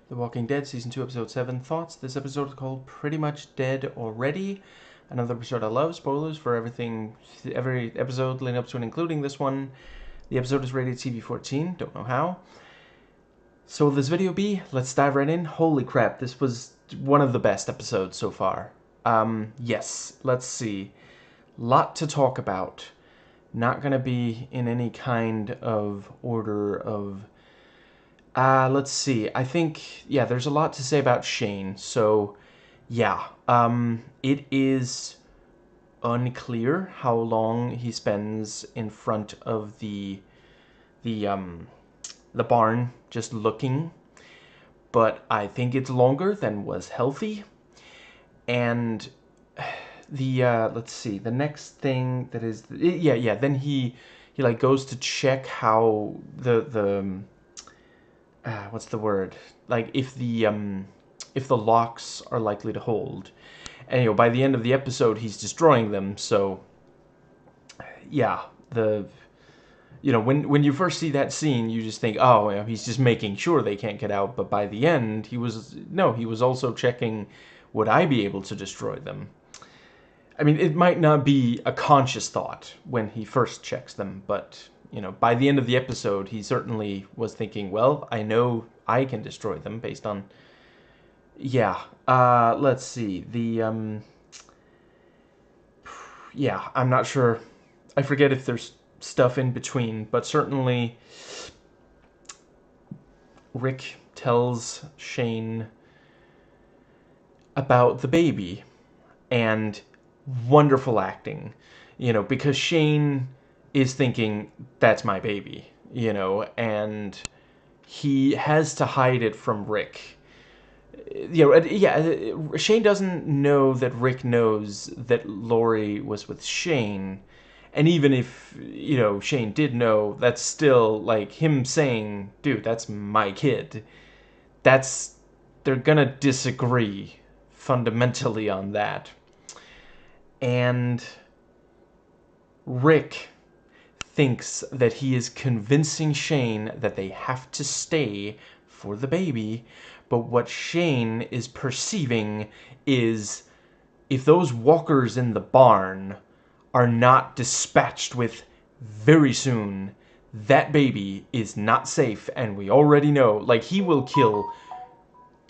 The Walking Dead Season 2, Episode 7 thoughts. This episode is called Pretty Much Dead Already. Another episode I love. Spoilers for every episode leading up to and including this one. The episode is rated TV-14. Don't know how. So will this video be? Let's dive right in. Holy crap, this was one of the best episodes so far. Yes, let's see. Lot to talk about. Not gonna be in any kind of order of... let's see. I think, yeah, there's a lot to say about Shane. So, yeah. It is unclear how long he spends in front of the barn just looking. But I think it's longer than was healthy. And let's see, the next thing that is, then he like goes to check how the what's the word? Like if the locks are likely to hold. And by the end of the episode he's destroying them, so yeah, when you first see that scene you just think, oh, he's just making sure they can't get out, but by the end he was also checking, would I be able to destroy them? I mean, it might not be a conscious thought when he first checks them, but by the end of the episode, he certainly was thinking, well, I know I can destroy them based on... Yeah, let's see. Yeah, I'm not sure. I forget if there's stuff in between, but certainly Rick tells Shane about the baby, and wonderful acting, because Shane is thinking, that's my baby, and he has to hide it from Rick. Shane doesn't know that Rick knows that Lori was with Shane, and even if, Shane did know, that's still, like, him saying, dude, that's my kid. They're gonna disagree fundamentally on that. And Rick thinks that he is convincing Shane that they have to stay for the baby, but what Shane is perceiving is, if those walkers in the barn are not dispatched with very soon, that baby is not safe, and we already know, like, he will kill,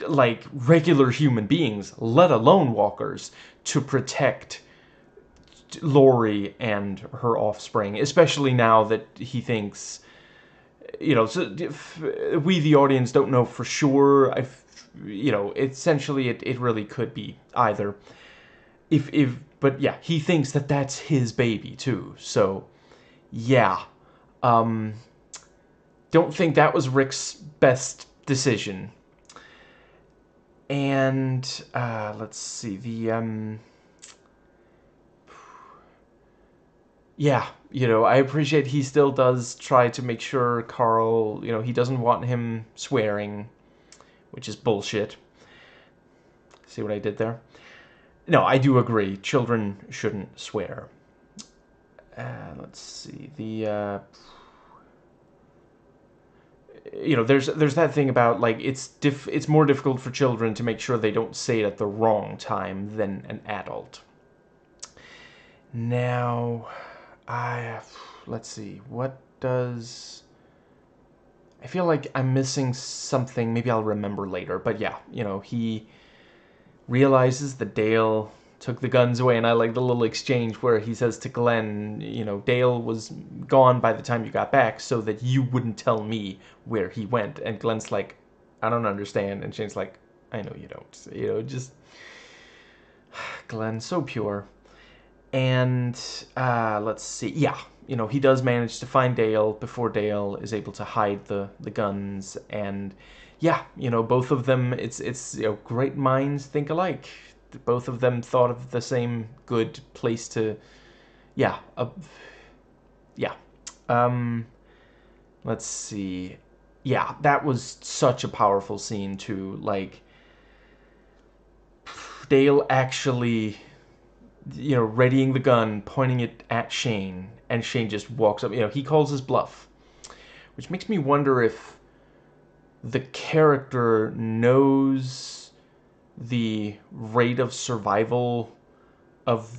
like, regular human beings, let alone walkers, to protect Lori and her offspring, especially now that he thinks, so we, the audience, don't know for sure. Essentially it really could be either. But yeah, he thinks that that's his baby too. So, yeah. Don't think that was Rick's best decision. And, let's see, yeah, I appreciate he still does try to make sure Carl, he doesn't want him swearing, which is bullshit. See what I did there? No, I do agree. Children shouldn't swear. Let's see. There's that thing about, like, it's more difficult for children to make sure they don't say it at the wrong time than an adult. Now... let's see, what does... I feel like I'm missing something, maybe I'll remember later, but yeah, he realizes that Dale took the guns away, and I like the little exchange where he says to Glenn, Dale was gone by the time you got back so that you wouldn't tell me where he went, and Glenn's like, I don't understand, and Shane's like, I know you don't, just... Glenn, so pure. And, let's see, yeah, he does manage to find Dale before Dale is able to hide the guns, and, yeah, both of them, it's great minds think alike. Both of them thought of the same good place to, yeah, let's see, yeah, that was such a powerful scene, too, like, Dale actually... readying the gun, pointing it at Shane, and Shane just walks up. He calls his bluff, which makes me wonder if the character knows the rate of survival of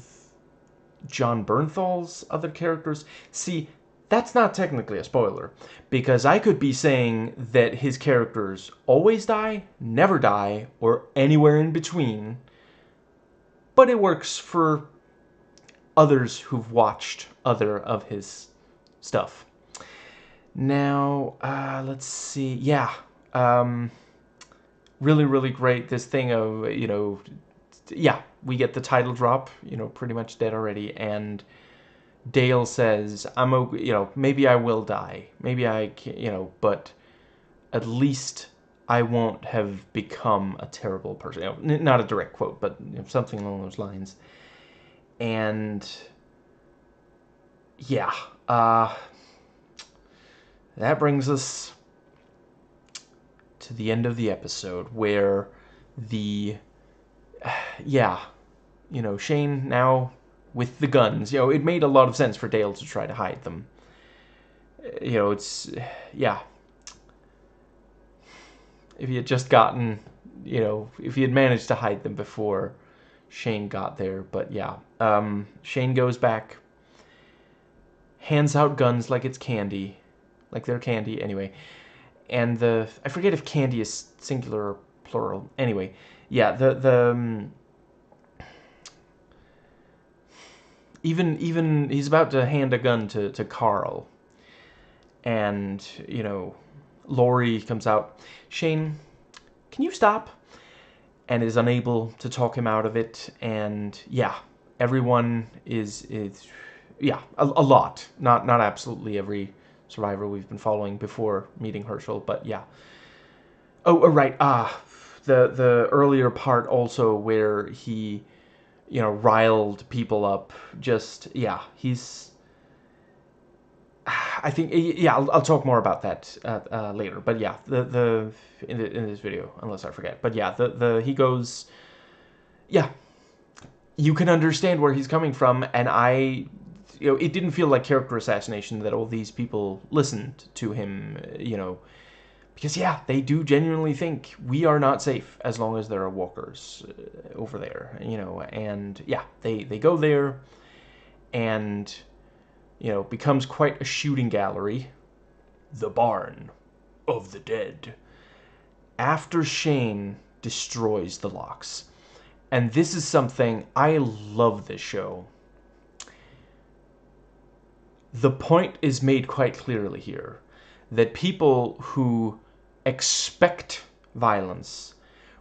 John Bernthal's other characters. See, that's not technically a spoiler, because I could be saying that his characters always die, never die, or anywhere in between, but it works for others who've watched other of his stuff. Now, let's see. Yeah, really, really great. This thing of, yeah, we get the title drop, pretty much dead already, and Dale says, I'm okay, maybe I will die. Maybe I can, but at least I won't have become a terrible person. Not a direct quote, but something along those lines. And yeah, that brings us to the end of the episode where the, yeah, Shane now with the guns, it made a lot of sense for Dale to try to hide them. It's, yeah. If he had just gotten, if he had managed to hide them before Shane got there. But yeah, Shane goes back, hands out guns like it's candy, like they're candy anyway. And I forget if candy is singular or plural. Anyway, yeah, even he's about to hand a gun to Carl, and Lori comes out. Shane, can you stop? And is unable to talk him out of it. And yeah, everyone is yeah, a lot. Not absolutely every survivor we've been following before meeting Herschel, but yeah. Oh, right. The earlier part also where he, riled people up. Just yeah, he's. I think yeah, I'll talk more about that later. But yeah, in this video, unless I forget. But yeah, the he goes. Yeah, you can understand where he's coming from, and it didn't feel like character assassination that all these people listened to him, because yeah, they do genuinely think we are not safe as long as there are walkers over there, and yeah, they go there, and becomes quite a shooting gallery, the barn of the dead, after Shane destroys the locks. And this is something, I love this show. The point is made quite clearly here that people who expect violence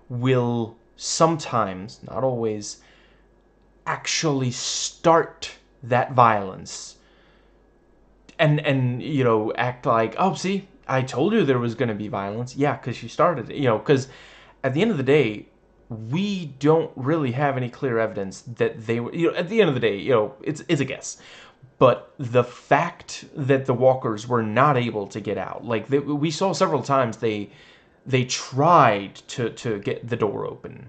will sometimes, not always, actually start that violence and act like, oh, see, I told you there was going to be violence. Yeah, because she started it. Because at the end of the day, we don't really have any clear evidence that they were, at the end of the day, it's a guess. But the fact that the walkers were not able to get out, like we saw several times they tried to get the door open,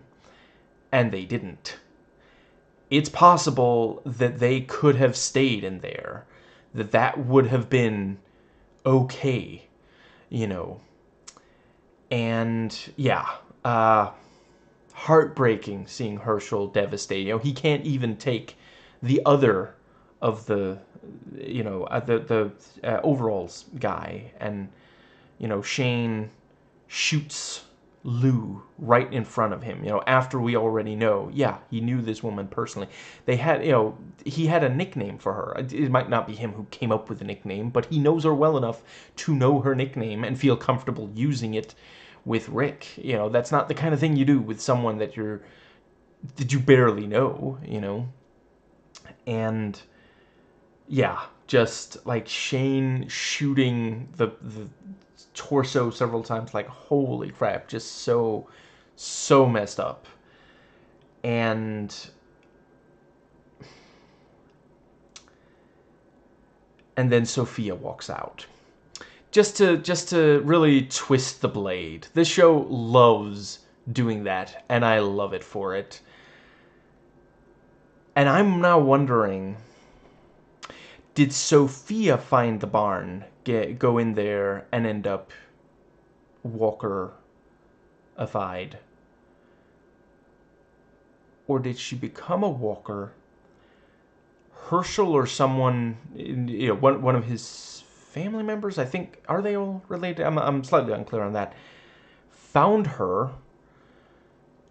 and they didn't. It's possible that they could have stayed in there, that would have been okay, And yeah, heartbreaking seeing Herschel devastated. He can't even take the other of the overalls guy, and Shane shoots Lou right in front of him, after we already know, yeah, he knew this woman personally. They had, he had a nickname for her. It might not be him who came up with the nickname, but he knows her well enough to know her nickname and feel comfortable using it with Rick. That's not the kind of thing you do with someone that you barely know, And yeah, just like Shane shooting the torso several times, like holy crap, just so messed up. And then Sophia walks out. Just to really twist the blade. This show loves doing that, and I love it for it. And I'm now wondering, did Sophia find the barn, go in there, and end up walker-ified? Or did she become a walker? Herschel or someone, one of his family members, I think, are they all related? I'm slightly unclear on that. Found her,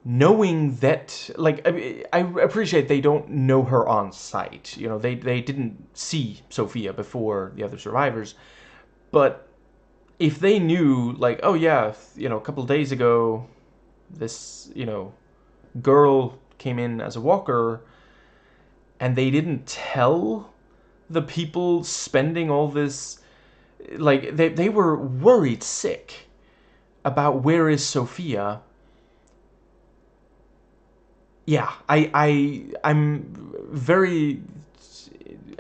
knowing that, like, I appreciate they don't know her on sight. They didn't see Sophia before the other survivors, but if they knew, like, oh yeah, a couple of days ago, this, girl came in as a walker, and they didn't tell the people spending all this, like, they were worried sick about where is Sophia. Yeah, I'm very,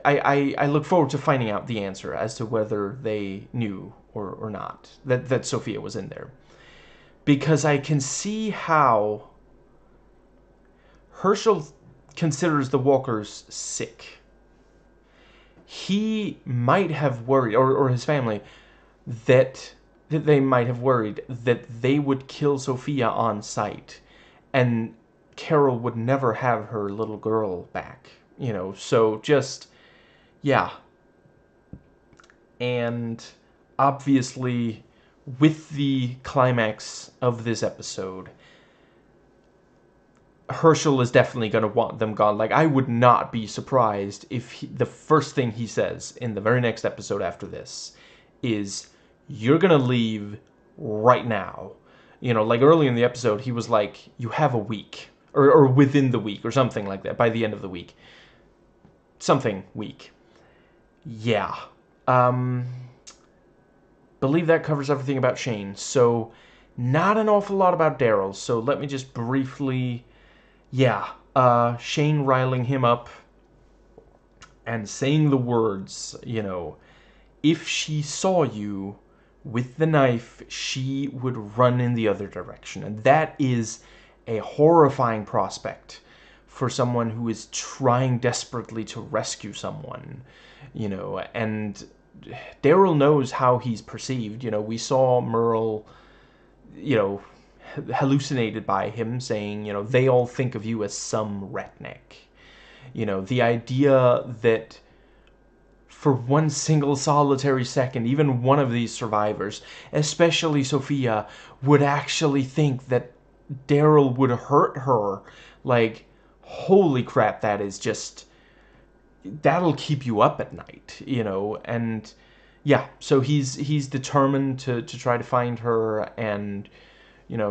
I look forward to finding out the answer as to whether they knew or not that Sophia was in there, because I can see how Herschel considers the walkers sick. He might have worried, or his family, that they might have worried that they would kill Sophia on sight, and Carol would never have her little girl back. So just, yeah. And obviously, with the climax of this episode, Herschel is definitely going to want them gone. Like, I would not be surprised if the first thing he says in the very next episode after this is, you're going to leave right now. Like early in the episode, he was like, you have a week. Or within the week, or something like that, by the end of the week. Something week. Yeah. Believe that covers everything about Shane. So, not an awful lot about Daryl. So let me just briefly... Yeah, Shane riling him up and saying the words, if she saw you with the knife, she would run in the other direction. And that is a horrifying prospect for someone who is trying desperately to rescue someone, and Daryl knows how he's perceived. We saw Merle, hallucinated by him saying, they all think of you as some redneck. The idea that for one single solitary second, even one of these survivors, especially Sophia, would actually think that Daryl would hurt her. Like, holy crap, that is just... that'll keep you up at night, and... yeah, so he's determined to try to find her, and...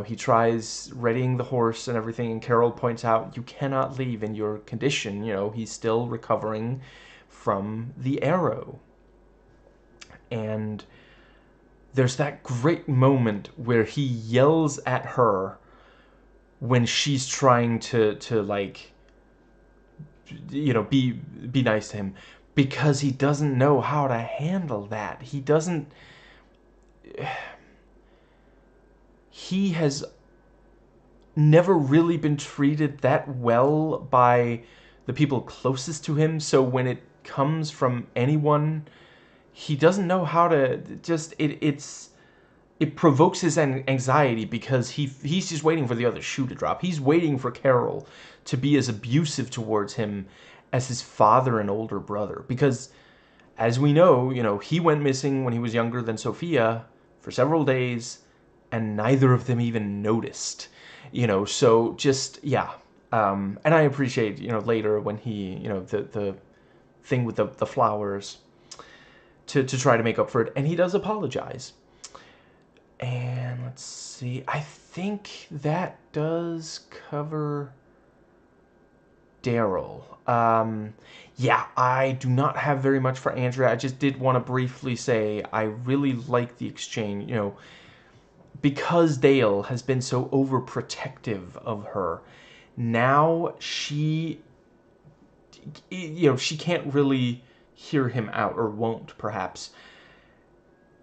he tries readying the horse and everything, and Carol points out, you cannot leave in your condition. He's still recovering from the arrow. And there's that great moment where he yells at her when she's trying to like, be nice to him, because he doesn't know how to handle that. He doesn't... he has never really been treated that well by the people closest to him, so when it comes from anyone, he doesn't know how to just... it provokes his anxiety, because he's just waiting for the other shoe to drop. He's waiting for Carol to be as abusive towards him as his father and older brother, because as we know, he went missing when he was younger than Sophia for several days, and neither of them even noticed. So just, yeah. And I appreciate, later when he, the thing with the flowers, to try to make up for it, and he does apologize. And let's see, I think that does cover Daryl. Yeah, I do not have very much for Andrea. I just did want to briefly say I really like the exchange, because Dale has been so overprotective of her. Now she can't really hear him out, or won't, perhaps.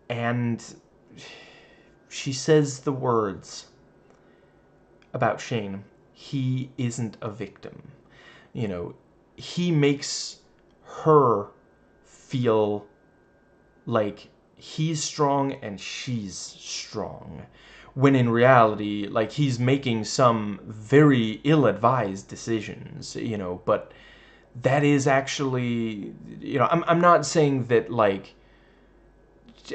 And she says the words about Shane. He isn't a victim. He makes her feel like he's strong and she's strong. When in reality, like, he's making some very ill-advised decisions, you know, but that is actually, you know, I'm not saying that, like,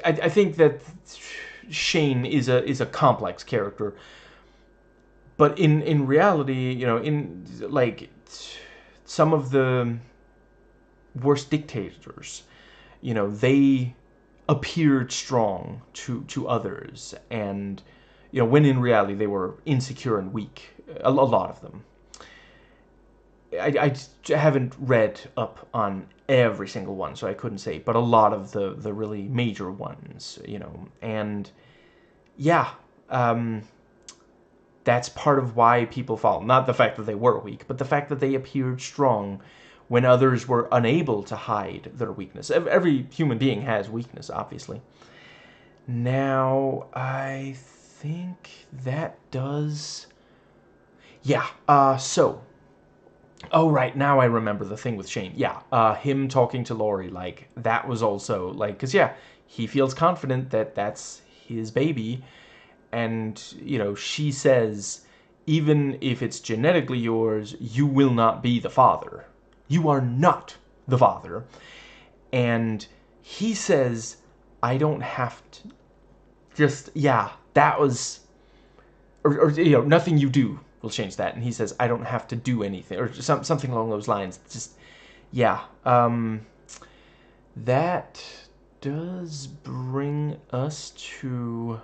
I think that Shane is a complex character, but in reality, you know, in, like, some of the worst dictators, you know, they appeared strong to others, and, you know, when in reality they were insecure and weak, a lot of them. I haven't read up on every single one, so I couldn't say, but a lot of the really major ones, you know, and yeah, that's part of why people fall. Not the fact that they were weak, but the fact that they appeared strong when others were unable to hide their weakness. Every human being has weakness, obviously. Now, I think that does... Yeah, so... Oh, right, now I remember the thing with Shane. Yeah, him talking to Lori, like, that was also, like, because, yeah, he feels confident that that's his baby, and, you know, she says, even if it's genetically yours, you will not be the father. You are not the father. And he says, I don't have to... Just, yeah, that was... Or, you know, nothing you do will change that. And he says, I don't have to do anything. Or something along those lines. Just, yeah. That does bring us to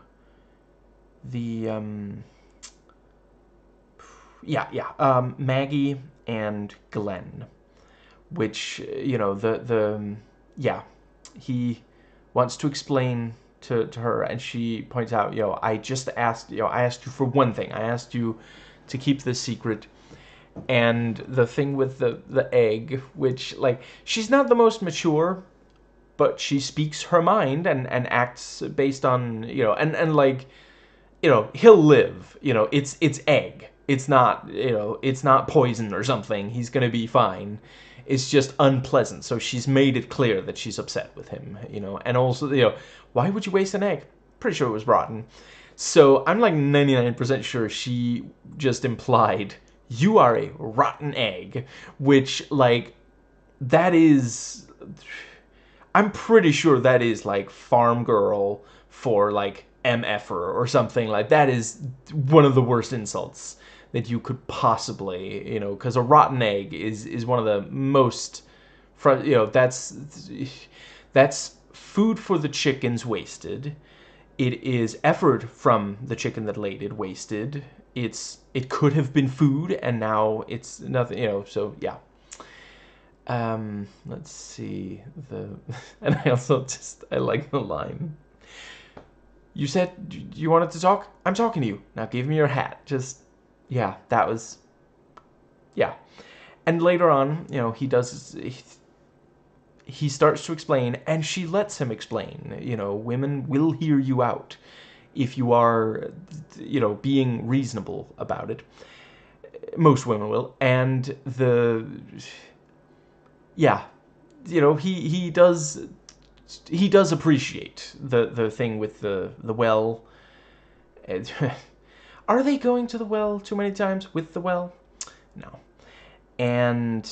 the... Maggie and Glenn, which, you know, yeah, he wants to explain to her, and she points out, you know, I asked you for one thing. I asked you to keep this secret, and the thing with the egg, which, like, she's not the most mature, but she speaks her mind and acts based on, you know, and like, you know, he'll live. You know, it's egg. It's not, you know, it's not poison or something. He's gonna be fine. It's just unpleasant. So she's made it clear that she's upset with him, you know. And also, you know, why would you waste an egg? Pretty sure it was rotten. So I'm like 99% sure she just implied, you are a rotten egg, which, like, that is... I'm pretty sure that is, like, farm girl for, like, MFer or something. Like, that is one of the worst insults that you could possibly, you know, because a rotten egg is one of the most, you know, that's food for the chickens wasted. It is effort from the chicken that laid it wasted. It could have been food, and now it's nothing, you know, so yeah. Let's see, and I also I like the line. You said you wanted to talk? I'm talking to you. Now give me your hat. Just, yeah, that was, yeah. And later on, you know, he starts to explain, and she lets him explain. You know, women will hear you out if you are, you know, being reasonable about it. Most women will. And yeah, you know, he does appreciate the thing with the well. Are they going to the well too many times with the well? No. And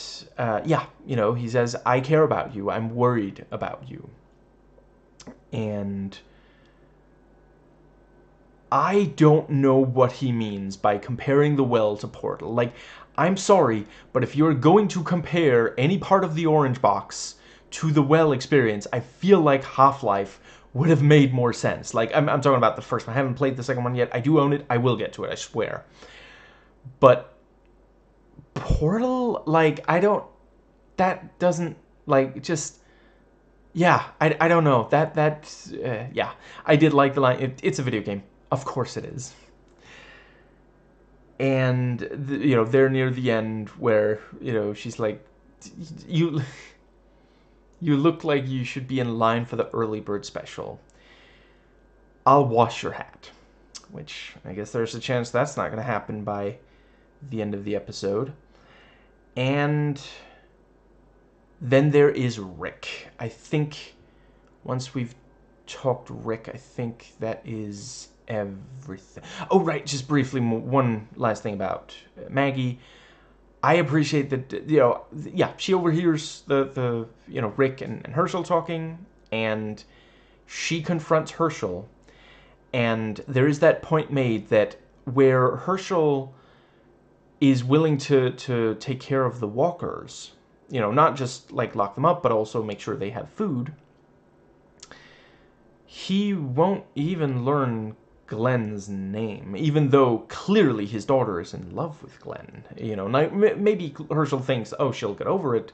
yeah, you know, he says, I care about you. I'm worried about you. And I don't know what he means by comparing the well to Portal. Like, I'm sorry, but if you're going to compare any part of the orange box to the well experience, I feel like Half-Life would have made more sense. Like, I'm talking about the first one. I haven't played the second one yet. I do own it. I will get to it, I swear. But Portal, like, that doesn't, like, just... Yeah, I don't know. Yeah. I did like the line. It's a video game. Of course it is. And, you know, they're near the end where, you know, she's like, you look like you should be in line for the early bird special. I'll wash your hat. Which, I guess there's a chance that's not going to happen by the end of the episode. And then there is Rick. I think once we've talk to Rick, I think that is everything. Oh, right, just briefly, one last thing about Maggie. I appreciate that, yeah, she overhears the Rick and Herschel talking, and she confronts Herschel, and there is that point made that where Herschel is willing to take care of the walkers, not just like lock them up, but also make sure they have food. He won't even learn Glenn's name, even though clearly his daughter is in love with Glenn. Maybe Herschel thinks, oh, she'll get over it,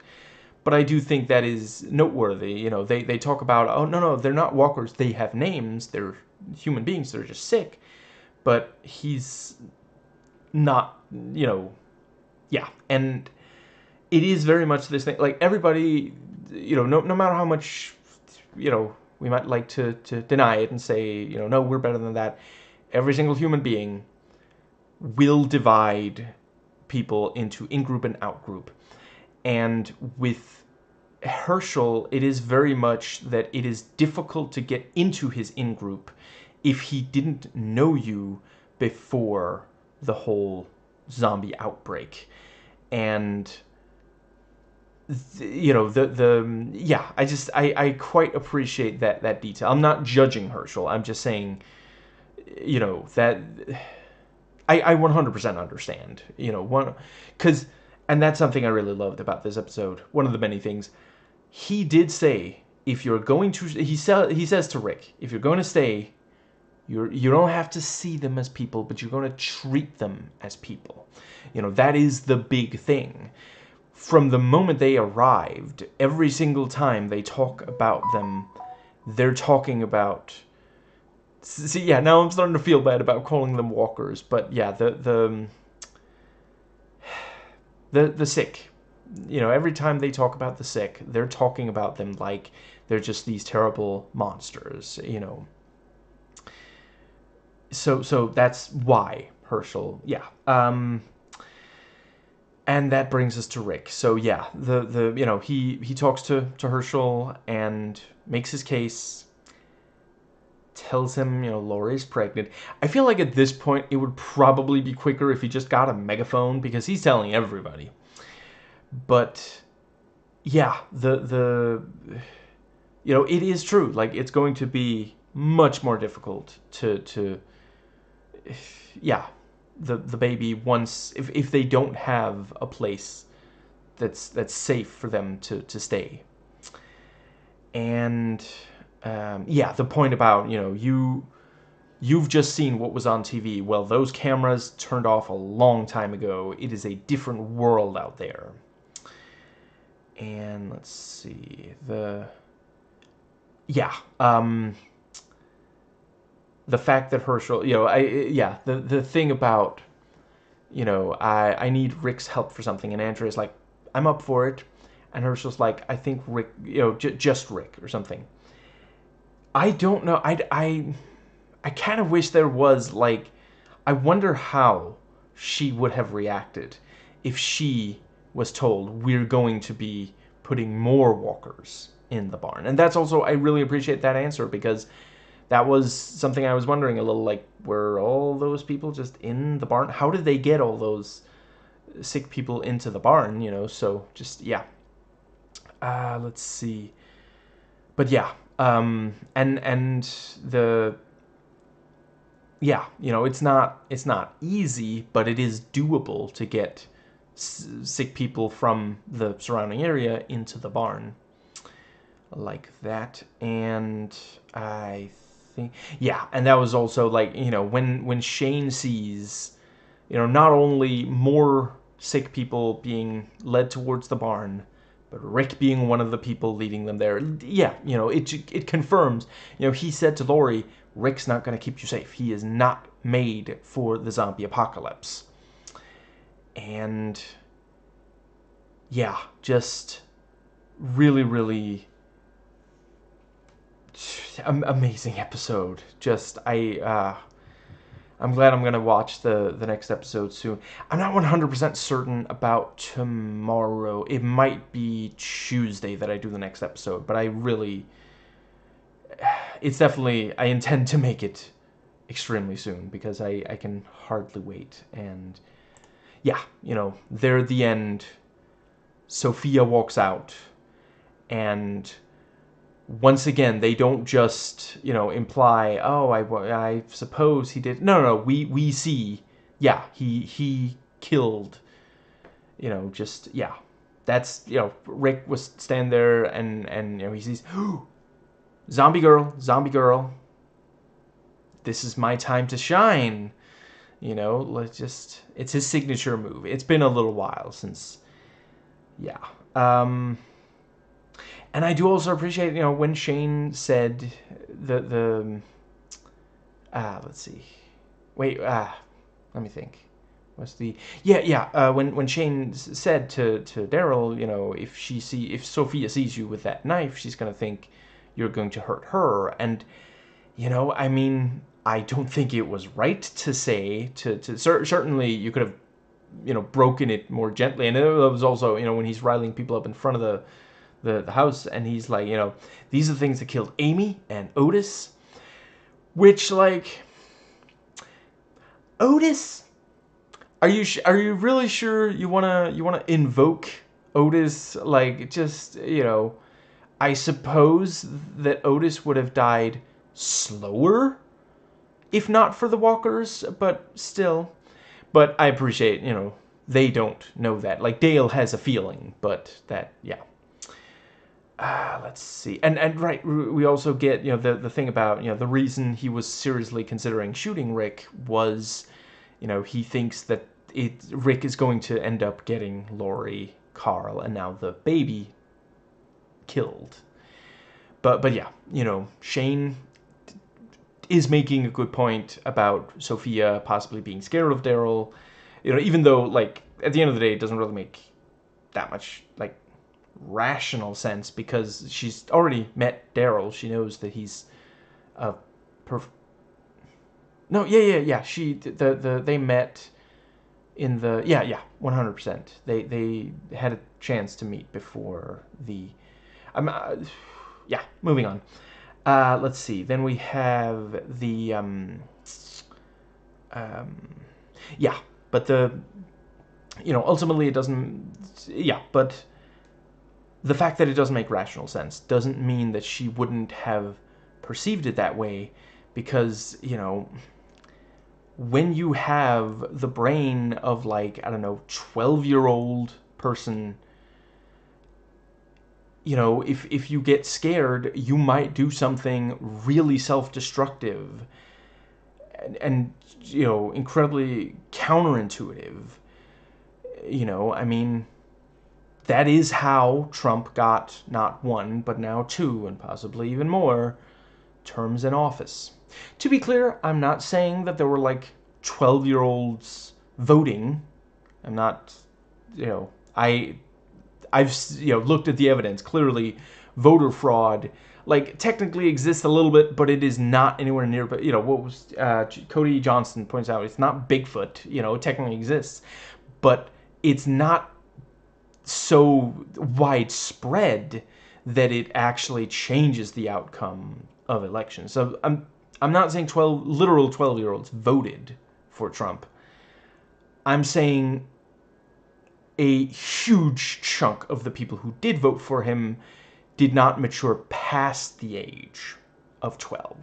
but I do think that is noteworthy. They talk about, oh, no, they're not walkers. They have names. They're human beings. They're just sick. But he's not, yeah. And it is very much this thing. Like, everybody, no matter how much, we might like to deny it and say, no, we're better than that. Every single human being will divide people into in-group and out-group. And with Herschel, it is very much that it is difficult to get into his in-group if he didn't know you before the whole zombie outbreak. And yeah, I quite appreciate that detail. I'm not judging Herschel. I'm just saying, that I 100% understand, because, and that's something I really loved about this episode. One of the many things he did say, if you're going to, he says to Rick, if you're going to stay, you don't have to see them as people, but you're going to treat them as people. That is the big thing. From the moment they arrived, every single time they talk about them, they're talking about... See, yeah, now I'm starting to feel bad about calling them walkers, but yeah, the sick. Every time they talk about the sick, they're talking about them like they're just these terrible monsters, So that's why Herschel, yeah. And that brings us to Rick. So yeah, he talks to Herschel and makes his case, tells him, Laurie's pregnant. I feel like at this point it would probably be quicker if he just got a megaphone, because he's telling everybody. But yeah, it is true. Like, it's going to be much more difficult to yeah, the baby, once, if they don't have a place that's safe for them to stay. And yeah, the point about, you've just seen what was on TV. Well, those cameras turned off a long time ago. It is a different world out there. And let's see, the fact that Herschel, the thing about, I need Rick's help for something, and Andrea's like, I'm up for it, and Herschel's like, I think Rick, just Rick or something. I don't know. I kind of wish there was, like, I wonder how she would have reacted if she was told, we're going to be putting more walkers in the barn. And that's also, I really appreciate that answer, because that was something I was wondering a little, like, were all those people just in the barn? How did they get all those sick people into the barn, So just, yeah. Let's see. But yeah, and the... Yeah, it's not easy, but it is doable to get sick people from the surrounding area into the barn. Like that. And I think, yeah, and that was also, like, when Shane sees, not only more sick people being led towards the barn, but Rick being one of the people leading them there. Yeah, it confirms, he said to Laurie, Rick's not going to keep you safe. He is not made for the zombie apocalypse. And yeah, just really, really amazing episode. Just, I'm glad I'm going to watch the next episode soon. I'm not 100% certain about tomorrow. It might be Tuesday that I do the next episode, but I really... it's definitely, I intend to make it extremely soon because I can hardly wait. And yeah, you know, there at the end, Sophia walks out, and once again, they don't just, you know, imply, oh, I suppose he did. No, no, no, we see, yeah, he killed, you know, just, yeah. That's, you know, Rick was standing there, and you know, he sees, zombie girl, this is my time to shine. You know, let's just, it's his signature move. It's been a little while since, yeah. And I do also appreciate, you know, when Shane said the let's see. Wait, let me think. What's the, when Shane said to Daryl, you know, if Sophia sees you with that knife, she's going to think you're going to hurt her. And you know, I mean, I don't think it was right to say certainly you could have, you know, broken it more gently. And it was also, you know, when he's riling people up in front of the house, and he's like, you know, these are the things that killed Amy and Otis, which, like, Otis, are you really sure you wanna invoke Otis? Like, just, you know, I suppose that Otis would have died slower if not for the walkers, but still. But I appreciate, you know, they don't know that. Like, Dale has a feeling, but that, yeah. Let's see. And right, we also get, you know, the thing about, you know, the reason he was seriously considering shooting Rick was, you know, he thinks that Rick is going to end up getting Lori, Carl, and now the baby killed. But yeah, you know, Shane is making a good point about Sophia possibly being scared of Daryl. You know, even though, like, at the end of the day, it doesn't really make that much, like, rational sense, because she's already met Daryl. She knows that he's a no, yeah. They met in the 100%. They had a chance to meet before the moving on. Let's see. Then we have the but the, you know, ultimately it doesn't, but the fact that it doesn't make rational sense doesn't mean that she wouldn't have perceived it that way, because, you know, when you have the brain of, like, I don't know, 12-year-old person, you know, if you get scared, you might do something really self-destructive and, you know, incredibly counterintuitive. You know, I mean, that is how Trump got not one, but now two, and possibly even more, terms in office. To be clear, I'm not saying that there were, like, 12-year-olds voting. I'm not, you know, I've, you know, looked at the evidence. Clearly, voter fraud, like, technically exists a little bit, but it is not anywhere near. But, you know, what was Cody Johnson points out, it's not Bigfoot. You know, it technically exists, but it's not so widespread that it actually changes the outcome of elections. So I'm not saying literal 12-year-olds voted for Trump. I'm saying a huge chunk of the people who did vote for him did not mature past the age of 12.